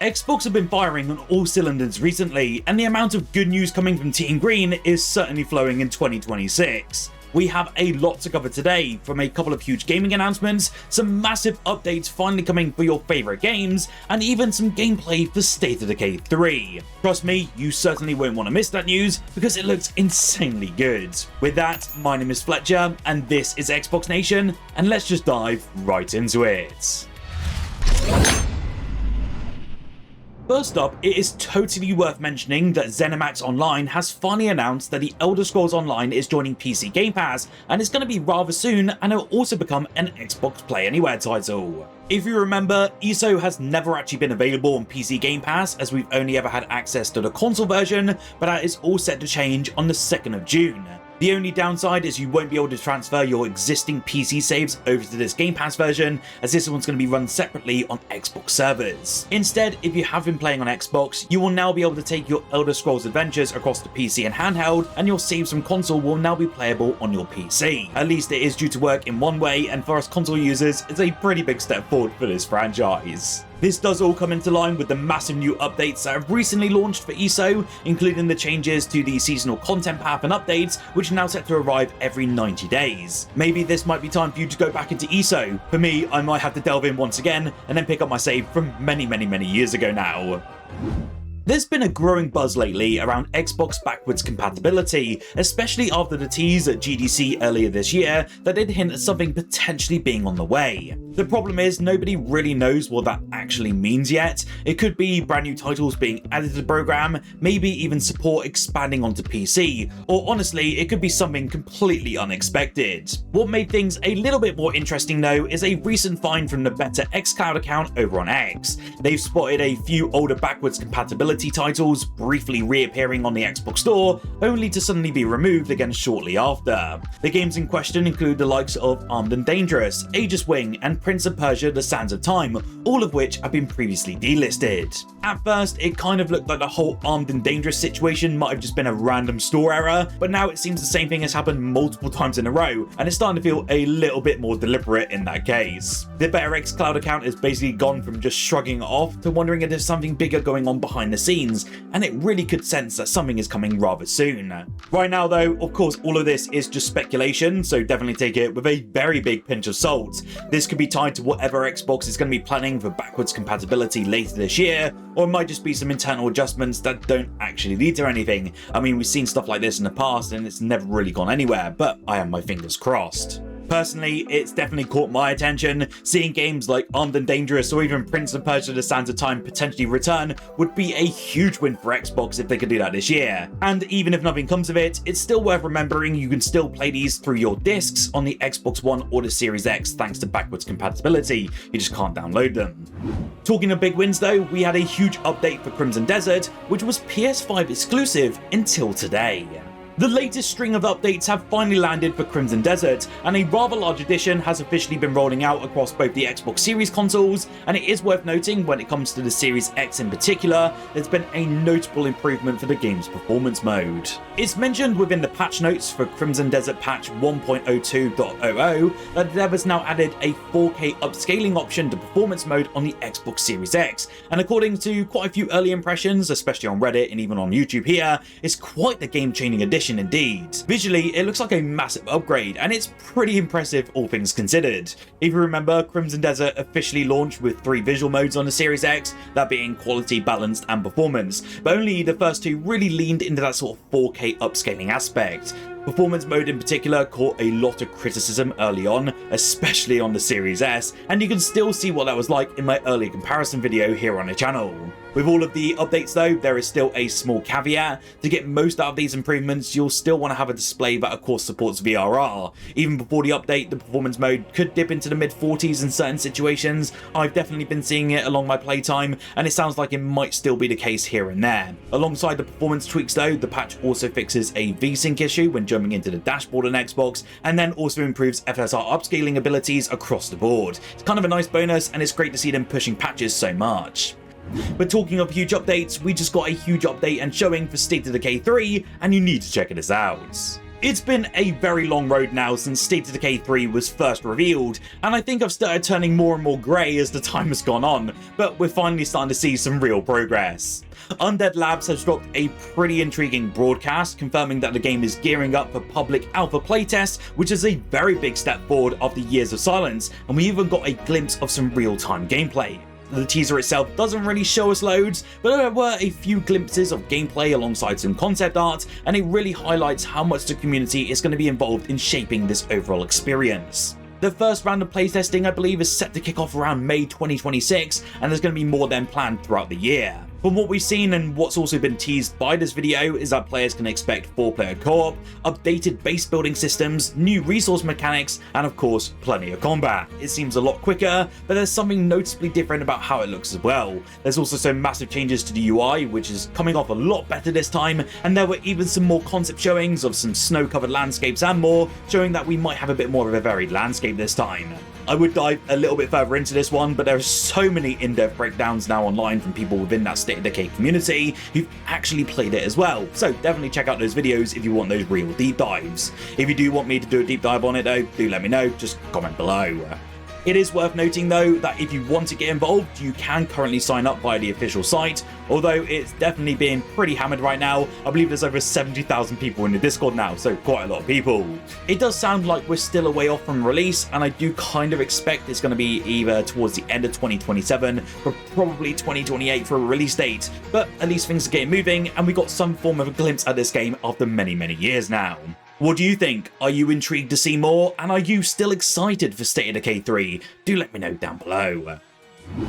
Xbox have been firing on all cylinders recently, and the amount of good news coming from Team Green is certainly flowing in 2026. We have a lot to cover today, from a couple of huge gaming announcements, some massive updates finally coming for your favourite games, and even some gameplay for State of Decay 3. Trust me, you certainly won't want to miss that news, because it looks insanely good. With that, my name is Fletcher, and this is Xbox Nation, and let's just dive right into it. First up, it is totally worth mentioning that ZeniMax Online has finally announced that The Elder Scrolls Online is joining PC Game Pass, and it's going to be rather soon, and it will also become an Xbox Play Anywhere title. If you remember, ESO has never actually been available on PC Game Pass, as we've only ever had access to the console version, but that is all set to change on the 2nd of June. The only downside is you won't be able to transfer your existing PC saves over to this Game Pass version, as this one's going to be run separately on Xbox servers. Instead, if you have been playing on Xbox, you will now be able to take your Elder Scrolls adventures across to PC and handheld, and your saves from console will now be playable on your PC. At least it is due to work in one way, and for us console users, it's a pretty big step forward for this franchise. This does all come into line with the massive new updates that have recently launched for ESO, including the changes to the seasonal content path and updates, which are now set to arrive every 90 days. Maybe this might be time for you to go back into ESO. For me, I might have to delve in once again and then pick up my save from many years ago now. There's been a growing buzz lately around Xbox backwards compatibility, especially after the tease at GDC earlier this year that did hint at something potentially being on the way. The problem is nobody really knows what that actually means yet. It could be brand new titles being added to the program, maybe even support expanding onto PC, or honestly, it could be something completely unexpected. What made things a little bit more interesting though is a recent find from the Better xCloud account over on X. They've spotted a few older backwards compatibility titles briefly reappearing on the Xbox Store, only to suddenly be removed again shortly after. The games in question include the likes of Armed and Dangerous, Aegis Wing, and Prince of Persia: The Sands of Time, all of which have been previously delisted. At first, it kind of looked like the whole Armed and Dangerous situation might have just been a random store error, but now it seems the same thing has happened multiple times in a row, and it's starting to feel a little bit more deliberate in that case. The Better xCloud account has basically gone from just shrugging it off to wondering if there's something bigger going on behind the scenes, and it really could sense that something is coming rather soon. Right now though, of course all of this is just speculation, so definitely take it with a very big pinch of salt. This could be tied to whatever Xbox is going to be planning for backwards compatibility later this year, or it might just be some internal adjustments that don't actually lead to anything. I mean, we've seen stuff like this in the past and it's never really gone anywhere, but I have my fingers crossed. Personally, it's definitely caught my attention. Seeing games like Armed and Dangerous or even Prince of Persia: The Sands of Time potentially return would be a huge win for Xbox if they could do that this year. And even if nothing comes of it, it's still worth remembering you can still play these through your discs on the Xbox One or the Series X thanks to backwards compatibility. You just can't download them. Talking of big wins though, we had a huge update for Crimson Desert, which was PS5 exclusive until today. The latest string of updates have finally landed for Crimson Desert, and a rather large edition has officially been rolling out across both the Xbox Series consoles, and it is worth noting when it comes to the Series X in particular, there's been a notable improvement for the game's performance mode. It's mentioned within the patch notes for Crimson Desert patch 1.02.00 that the dev has now added a 4K upscaling option to performance mode on the Xbox Series X, and according to quite a few early impressions, especially on Reddit and even on YouTube here, it's quite the game-changing addition indeed. Visually, it looks like a massive upgrade, and it's pretty impressive all things considered. If you remember, Crimson Desert officially launched with 3 visual modes on the Series X, that being quality, balanced, and performance, but only the first 2 really leaned into that sort of 4K upscaling aspect. Performance mode in particular caught a lot of criticism early on, especially on the Series S, and you can still see what that was like in my earlier comparison video here on the channel. With all of the updates though, there is still a small caveat. To get most out of these improvements, you'll still want to have a display that of course supports VRR. Even before the update, the performance mode could dip into the mid-40s in certain situations. I've definitely been seeing it along my playtime, and it sounds like it might still be the case here and there. Alongside the performance tweaks though, the patch also fixes a VSync issue when jumping into the dashboard on Xbox, and then also improves FSR upscaling abilities across the board. It's kind of a nice bonus, and it's great to see them pushing patches so much. But talking of huge updates, we just got a huge update and showing for State of Decay 3, and you need to check this out. It's been a very long road now since State of Decay 3 was first revealed, and I think I've started turning more and more grey as the time has gone on, but we're finally starting to see some real progress. Undead Labs has dropped a pretty intriguing broadcast confirming that the game is gearing up for public alpha playtest, which is a very big step forward after years of silence, and we even got a glimpse of some real-time gameplay. The teaser itself doesn't really show us loads, but there were a few glimpses of gameplay alongside some concept art, and it really highlights how much the community is going to be involved in shaping this overall experience. The first round of playtesting, I believe, is set to kick off around May 2026, and there's going to be more than planned throughout the year. From what we've seen and what's also been teased by this video is that players can expect 4-player co-op, updated base building systems, new resource mechanics, and of course, plenty of combat. It seems a lot quicker, but there's something noticeably different about how it looks as well. There's also some massive changes to the UI, which is coming off a lot better this time, and there were even some more concept showings of some snow-covered landscapes and more, showing that we might have a bit more of a varied landscape this time. I would dive a little bit further into this one, but there are so many in-depth breakdowns now online from people within that State of Decay community who've actually played it as well, so definitely check out those videos if you want those real deep dives. If you do want me to do a deep dive on it though, do let me know, just comment below. It is worth noting though that if you want to get involved, you can currently sign up via the official site, although it's definitely being pretty hammered right now. I believe there's over 70,000 people in the Discord now, so quite a lot of people. It does sound like we're still a way off from release, and I do kind of expect it's going to be either towards the end of 2027 or probably 2028 for a release date, but at least things are getting moving and we got some form of a glimpse at this game after many years now. What do you think? Are you intrigued to see more? And are you still excited for State of Decay 3? Do let me know down below.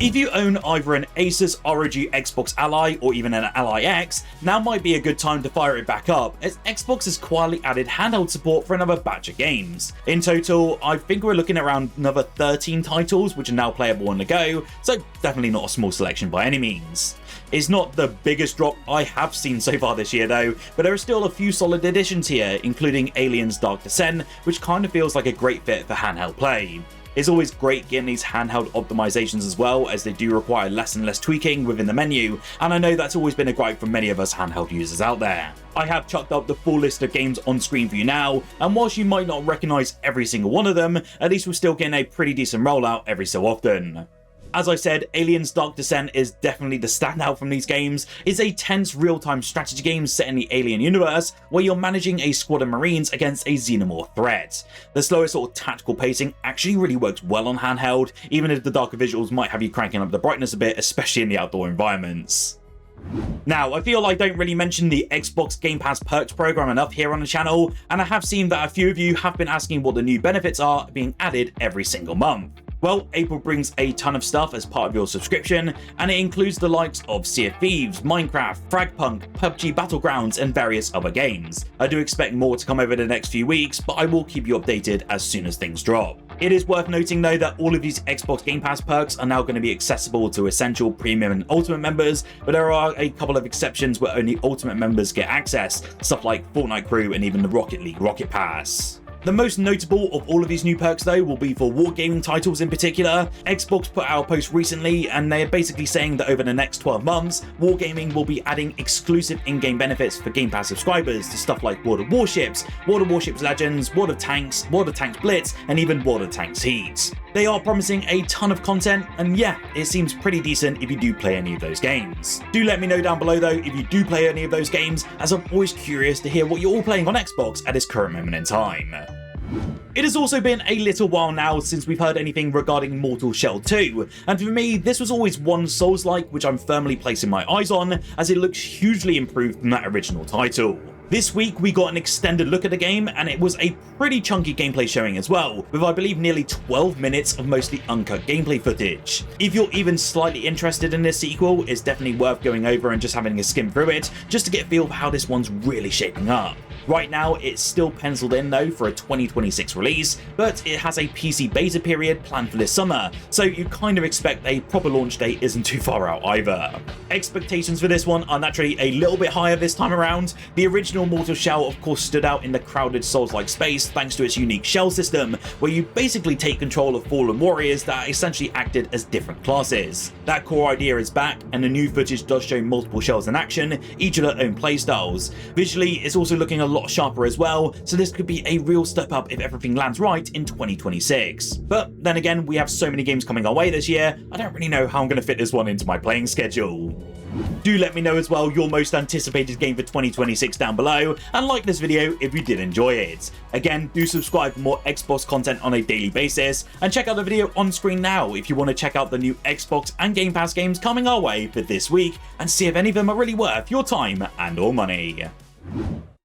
If you own either an Asus ROG Xbox Ally or even an Ally X, now might be a good time to fire it back up, as Xbox has quietly added handheld support for another batch of games. In total, I think we're looking at around another 13 titles which are now playable on the go, so definitely not a small selection by any means. It's not the biggest drop I have seen so far this year though, but there are still a few solid additions here, including Aliens Dark Descent, which kind of feels like a great fit for handheld play. It's always great getting these handheld optimizations as well, as they do require less and less tweaking within the menu, and I know that's always been a gripe for many of us handheld users out there. I have chucked up the full list of games on screen for you now, and whilst you might not recognise every single one of them, at least we're still getting a pretty decent rollout every so often. As I said, Aliens Dark Descent is definitely the standout from these games. It's a tense real-time strategy game set in the Alien universe, where you're managing a squad of Marines against a xenomorph threat. The slower sort of tactical pacing actually really works well on handheld, even if the darker visuals might have you cranking up the brightness a bit, especially in the outdoor environments. Now, I feel I don't really mention the Xbox Game Pass perks program enough here on the channel, and I have seen that a few of you have been asking what the new benefits are being added every single month. Well, April brings a ton of stuff as part of your subscription, and it includes the likes of Sea of Thieves, Minecraft, Fragpunk, PUBG Battlegrounds, and various other games. I do expect more to come over the next few weeks, but I will keep you updated as soon as things drop. It is worth noting though that all of these Xbox Game Pass perks are now going to be accessible to Essential, Premium, and Ultimate members, but there are a couple of exceptions where only Ultimate members get access, stuff like Fortnite Crew and even the Rocket League Rocket Pass. The most notable of all of these new perks though will be for wargaming titles in particular. Xbox put out a post recently and they're basically saying that over the next 12 months, wargaming will be adding exclusive in-game benefits for Game Pass subscribers to stuff like World of Warships Legends, World of Tanks Blitz, and even World of Tanks Heat. They are promising a ton of content, and yeah, it seems pretty decent if you do play any of those games. Do let me know down below though if you do play any of those games, as I'm always curious to hear what you're all playing on Xbox at this current moment in time. It has also been a little while now since we've heard anything regarding Mortal Shell 2, and for me this was always one Souls-like which I'm firmly placing my eyes on, as it looks hugely improved from that original title. This week we got an extended look at the game, and it was a pretty chunky gameplay showing as well, with I believe nearly 12 minutes of mostly uncut gameplay footage. If you're even slightly interested in this sequel, it's definitely worth going over and just having a skim through it, just to get a feel for how this one's really shaping up. Right now it's still penciled in though for a 2026 release, but it has a PC beta period planned for this summer, so you kind of expect a proper launch date isn't too far out either. Expectations for this one are naturally a little bit higher this time around. The original Mortal Shell of course stood out in the crowded Souls-like space thanks to its unique shell system, where you basically take control of fallen warriors that essentially acted as different classes. That core idea is back, and the new footage does show multiple shells in action, each with their own playstyles. Visually, it's also looking a lot sharper as well, so this could be a real step up if everything lands right in 2026. But then again, we have so many games coming our way this year, I don't really know how I'm going to fit this one into my playing schedule. Do let me know as well your most anticipated game for 2026 down below, and like this video if you did enjoy it. Again, do subscribe for more Xbox content on a daily basis, and check out the video on screen now if you want to check out the new Xbox and Game Pass games coming our way for this week, and see if any of them are really worth your time and or money.